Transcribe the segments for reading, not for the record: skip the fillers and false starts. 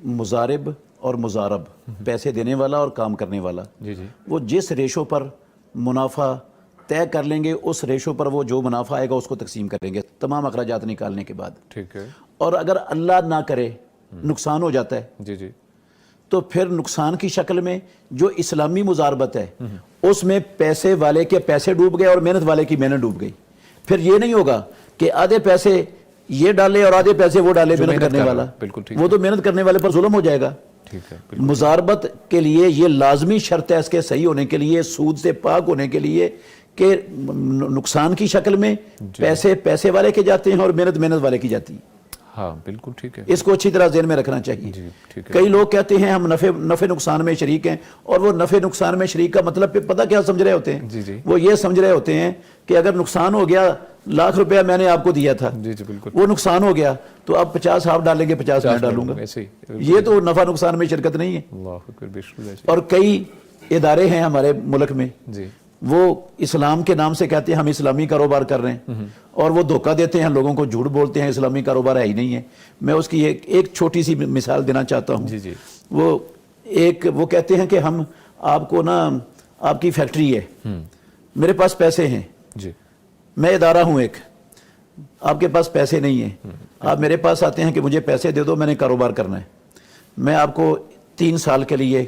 مضارب اور مضارب، پیسے دینے والا اور کام کرنے والا، جی جی وہ جس ریشو پر منافع طے کر لیں گے اس ریشو پر وہ جو منافع آئے گا اس کو تقسیم کریں گے تمام اخراجات نکالنے کے بعد. ٹھیک ہے. اور اگر اللہ نہ کرے نقصان ہو جاتا ہے جی جی تو پھر نقصان کی شکل میں جو اسلامی مضاربت ہے اس میں پیسے والے کے پیسے ڈوب گئے اور محنت والے کی محنت ڈوب گئی. پھر یہ نہیں ہوگا کہ آدھے پیسے یہ ڈالے اور آدھے پیسے وہ ڈالے محنت کرنے والا، بالکل ٹھیک. وہ تو محنت کرنے والے پر ظلم ہو جائے گا. ٹھیک ہے. مضاربت کے لیے یہ لازمی شرط ہے اس کے صحیح ہونے کے لیے، سود سے پاک ہونے کے لیے، کہ نقصان کی شکل میں پیسے پیسے والے کے جاتے ہیں اور محنت محنت والے کی جاتی ہے. ہاں بالکل ٹھیک ہے. اس کو اچھی طرح ذہن میں رکھنا چاہیے. جی ٹھیک ہے. کئی لوگ کہتے ہیں ہم نفع نقصان میں شریک ہیں، اور وہ نفع نقصان میں شریک کا مطلب پہ پتہ کیا سمجھ رہے ہوتے ہیں؟ جی جی وہ یہ سمجھ رہے ہوتے ہیں کہ اگر نقصان ہو گیا، ₹1,00,000 میں نے آپ کو دیا تھا، جی جی بالکل. وہ نقصان ہو گیا تو اب 50 آپ ڈالیں گے، 50 میں ڈالوں گا. ایسے ہی. یہ تو نفع نقصان میں شرکت نہیں ہے. اللہ اکبر. بے شک ایسے. اور کئی ادارے ہیں ہمارے ملک میں، جی وہ اسلام کے نام سے کہتے ہیں ہم اسلامی کاروبار کر رہے ہیں، اور وہ دھوکہ دیتے ہیں لوگوں کو، جھوٹ بولتے ہیں اسلامی کاروبار ہے ہی نہیں ہے. میں اس کی ایک چھوٹی سی مثال دینا چاہتا ہوں. جی جی وہ کہتے ہیں کہ ہم آپ کو نا، آپ کی فیکٹری ہے، میرے پاس پیسے ہیں، جی میں ادارہ ہوں ایک، آپ کے پاس پیسے نہیں ہیں، آپ میرے پاس آتے ہیں کہ مجھے پیسے دے دو، میں نے کاروبار کرنا ہے، میں آپ کو 3 سال کے لیے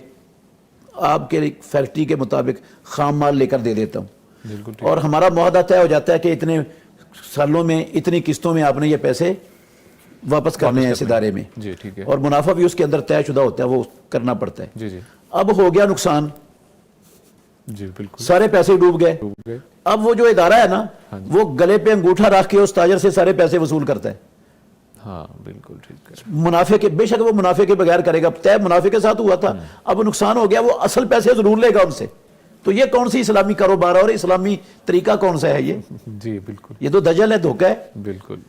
آپ کے فیکٹری کے مطابق خام مال لے کر دے دیتا ہوں، بالکل ٹھیک. اور ہمارا معاہدہ طے ہو جاتا ہے کہ اتنے سالوں میں اتنی قسطوں میں آپ نے یہ پیسے واپس کرنے ہیں اس ادارے میں، جی ٹھیک ہے. اور منافع بھی اس کے اندر طے شدہ ہوتا ہے، وہ کرنا پڑتا ہے. جی جی اب ہو گیا نقصان، جی بالکل. سارے پیسے ڈوب گئے. ڈوب گئے. اب وہ جو ادارہ ہے نا، وہ گلے پہ انگوٹھا رکھ کے اس تاجر سے سارے پیسے وصول کرتا ہے. ہاں بالکل ٹھیک ہے. منافع کے، بے شک وہ منافع کے بغیر کرے گا، طے منافع کے ساتھ ہوا تھا، اب نقصان ہو گیا، وہ اصل پیسے ضرور لے گا ان سے. تو یہ کون سی اسلامی کاروبار ہے اور اسلامی طریقہ کون سا ہے؟ یہ جی بالکل. یہ تو دجل ہے، دھوکہ ہے. بالکل.